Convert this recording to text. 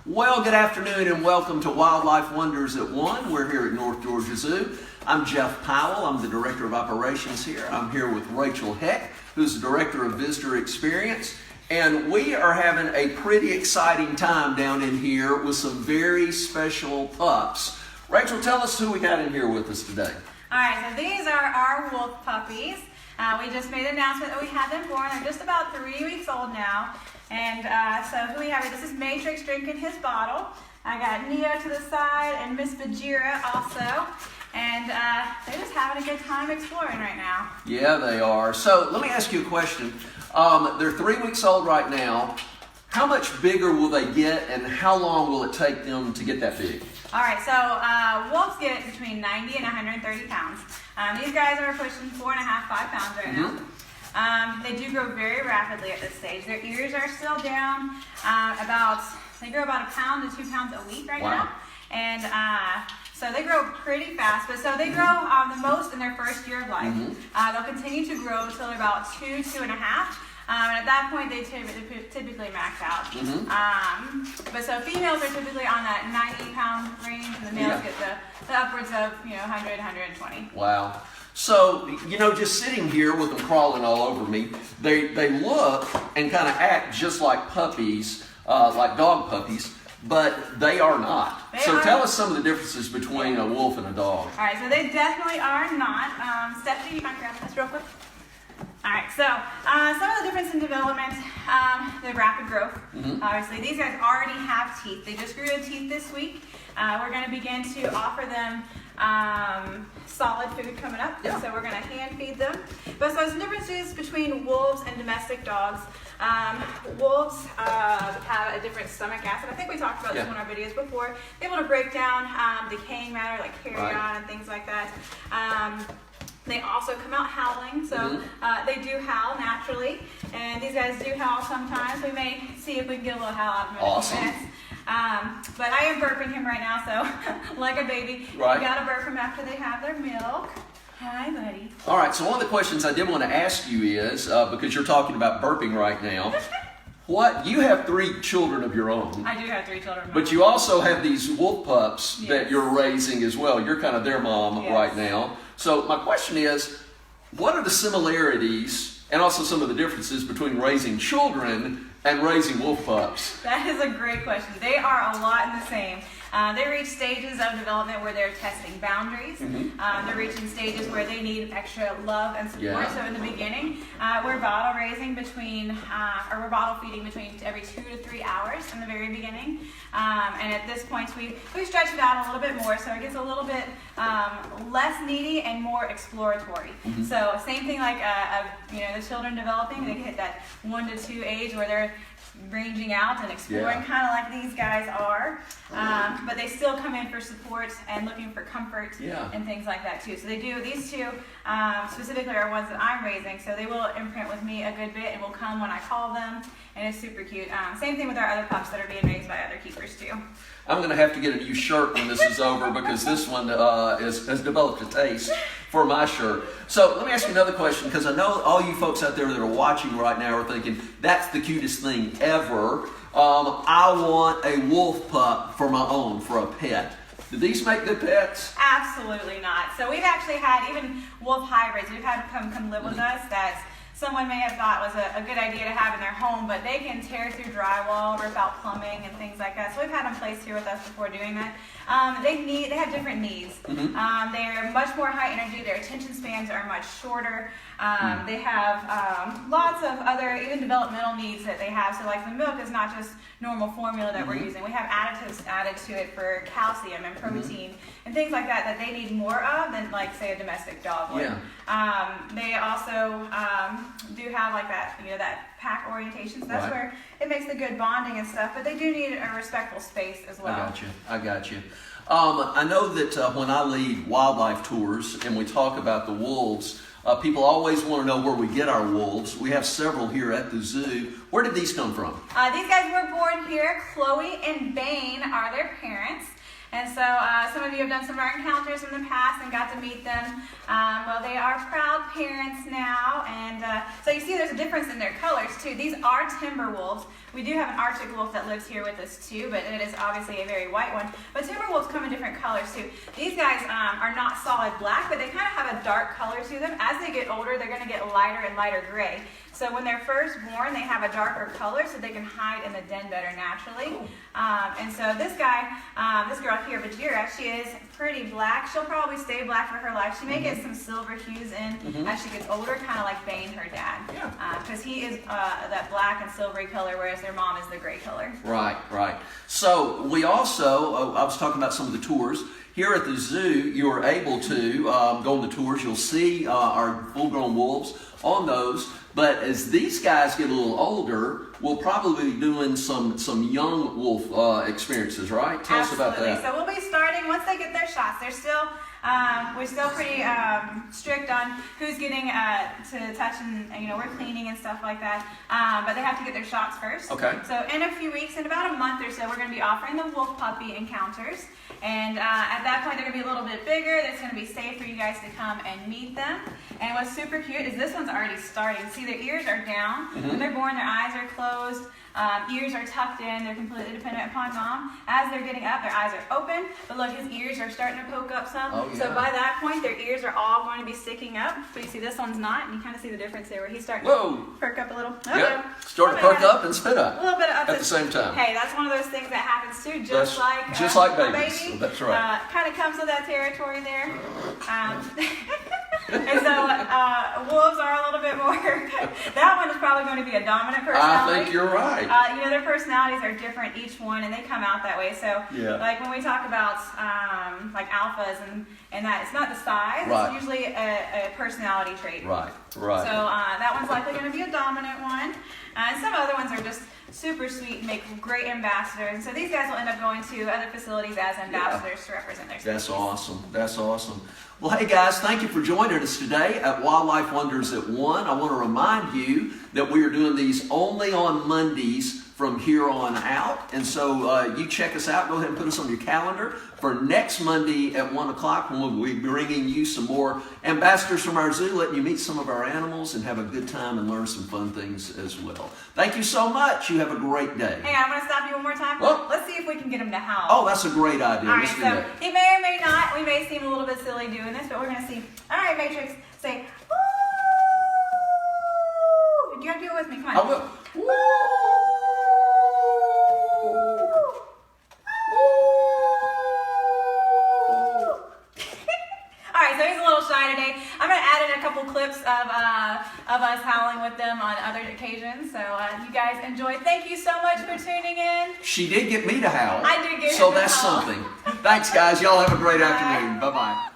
Well, good afternoon and welcome to Wildlife Wonders at 1. We're here at North Georgia Zoo. I'm Jeff Powell. I'm the Director of Operations here. I'm here with Rachel Heck, who's the Director of Visitor Experience. And we are having a pretty exciting time down in here with some very special pups. Rachel, tell us who we got in here with us today. All right, so these are our wolf puppies. We just made an announcement that we had them born. They're just about 3 weeks old now. And so who we have here, this is Matrix drinking his bottle. I got Neo to the side and Miss Bajira also. And they're just having a good time exploring right now. Yeah, they are. So let me ask you a question. They're 3 weeks old right now. How much bigger will they get and how long will it take them to get that big? All right, so wolves get between 90 and 130 pounds. These guys are pushing 4.5, 5 pounds right now. They do grow very rapidly at this stage. Their ears are still down they grow about 1 pound to 2 pounds a week right now. And so they grow pretty fast, but so they grow the most in their first year of life. They'll continue to grow until they're about 2.5. And at that point, they typically max out. But so females are typically on that 90-pound range, and the males get the upwards of 100, 120. Wow. So, just sitting here with them crawling all over me, they look and kind of act just like puppies, like dog puppies, but they are not. Tell us some of the differences between a wolf and a dog. All right, so they definitely are not. Stephanie, you might grab this real quick. All right, so some of the difference in development, the rapid growth. Obviously, these guys already have teeth. They just grew their teeth this week. We're going to begin to offer them solid food coming up. So we're going to hand feed them. But so some differences between wolves and domestic dogs. Wolves have a different stomach acid. I think we talked about this in one of our videos before. They're able to break down decaying matter like carrion and things like that. They also come out howling, so they do howl naturally, and these guys do howl sometimes. We may see if we can get a little howl out of them in a few minutes. But I am burping him right now, so like a baby. You gotta burp him after they have their milk. Hi, buddy. All right, so one of the questions I did want to ask you is, because you're talking about burping right now, you have 3 children of your own. I do have 3 children of my own. But you also have these wolf pups that you're raising as well. You're kind of their mom right now. So my question is, what are the similarities and also some of the differences between raising children and raising wolf pups? That is a great question. They are a lot in the same. They reach stages of development where they're testing boundaries. They're reaching stages where they need extra love and support. So in the beginning, we're bottle raising we're bottle feeding between every 2 to 3 hours in the very beginning. And at this point, we stretch it out a little bit more, so it gets a little bit less needy and more exploratory. So same thing like the children developing, they hit that 1 to 2 age where they're ranging out and exploring, kind of like these guys are, but they still come in for support and looking for comfort and things like that too. So they do, these two specifically are ones that I'm raising, so they will imprint with me a good bit and will come when I call them, and it's super cute. Same thing with our other pups that are being raised by other keepers too. I'm going to have to get a new shirt when this is over because this one has developed a taste for my shirt. So let me ask you another question, because I know all you folks out there that are watching right now are thinking, that's the cutest thing ever. I want a wolf pup for my own, for a pet. Do these make good pets? Absolutely not. So we've actually had even wolf hybrids. We've had come live with us that someone may have thought was a good idea to have in their home, but they can tear through drywall, rip out plumbing, and things like that. So we've had them placed here with us before doing that. They have different needs. They're much more high energy. Their attention spans are much shorter. They have lots of other, even developmental needs that they have. So like the milk is not just normal formula that we're using. We have additives added to it for calcium and protein and things like that they need more of than like say a domestic dog would. They also do have like that, that pack orientation. So that's where it makes the good bonding and stuff, but they do need a respectful space as well. I got you. I know that when I lead wildlife tours and we talk about the wolves, people always want to know where we get our wolves. We have several here at the zoo. Where did these come from? These guys were born here. Chloe and Bane are their parents. And so some of you have done some of our encounters in the past and got to meet them. Well, they are proud parents now, and so you see there's a difference in their colors too. These are timber wolves. We do have an Arctic wolf that lives here with us too, but it is obviously a very white one. But timber wolves come in different colors too. These guys are not solid black, but they kind of have a dark color to them. As they get older, they're going to get lighter and lighter gray. So when they're first born, they have a darker color so they can hide in the den better naturally. And so this guy, this girl here, Bajira, she is pretty black. She'll probably stay black for her life. She may get some silver hues in as she gets older, kind of like Bane, her dad. Because he is that black and silvery color, whereas their mom is the gray color. Right, right. So we also, I was talking about some of the tours. Here at the zoo, you are able to go on the tours. You'll see our full-grown wolves on those. But as these guys get a little older, we'll probably be doing some young wolf experiences, right? Tell us about that. So we'll be starting, once they get their shots, they're still, we're still pretty strict on who's getting to touch, and we're cleaning and stuff like that. But they have to get their shots first. Okay. So in a few weeks, in about a month or so, we're going to be offering the wolf puppy encounters. And at that point, they're going to be a little bit bigger. It's going to be safe for you guys to come and meet them. And what's super cute is this one's already starting. See, their ears are down. When they're born, their eyes are closed. Ears are tucked in. They're completely dependent upon mom. As they're getting up, their eyes are open. But look, his ears are starting to poke up some. Oh, yeah. So by that point, their ears are all going to be sticking up. But you see this one's not. And you kind of see the difference there where he's starting to perk up a little. Yep. Start to perk up and spit up. A little bit up at the same time. Hey, that's one of those things that happens too. Just like babies. Baby. That's right. Kind of comes with that territory there. And so wolves are a little bit more, that one is probably going to be a dominant personality. I think you're right. Their personalities are different, each one, and they come out that way. So like when we talk about like alphas and that, it's not the size, it's usually a personality trait. Right. So that one's likely going to be a dominant one. And some other ones are just super sweet and make great ambassadors. And so these guys will end up going to other facilities as ambassadors to represent their species. That's awesome. That's awesome. Well, hey guys, thank you for joining us today at Wildlife Wonders at 1. I want to remind you that we are doing these only on Mondays from here on out. And so you check us out. Go ahead and put us on your calendar for next Monday at 1 o'clock when we'll be bringing you some more ambassadors from our zoo, letting you meet some of our animals and have a good time and learn some fun things as well. Thank you so much. You have a great day. Hey, I'm going to stop you one more time. Well, let's see if we can get him to howl. Oh, that's a great idea. All right, so he may or may not. We may seem a little bit silly doing this, but we're going to see. All right, Matrix, say, woo! You got to do it with me. Come on. I will. Woo! So he's a little shy today. I'm going to add in a couple clips of us howling with them on other occasions. So you guys enjoy. Thank you so much for tuning in. She did get me to howl. I did get so him to that's howl. something. Thanks, guys. Y'all have a great afternoon. Bye-bye.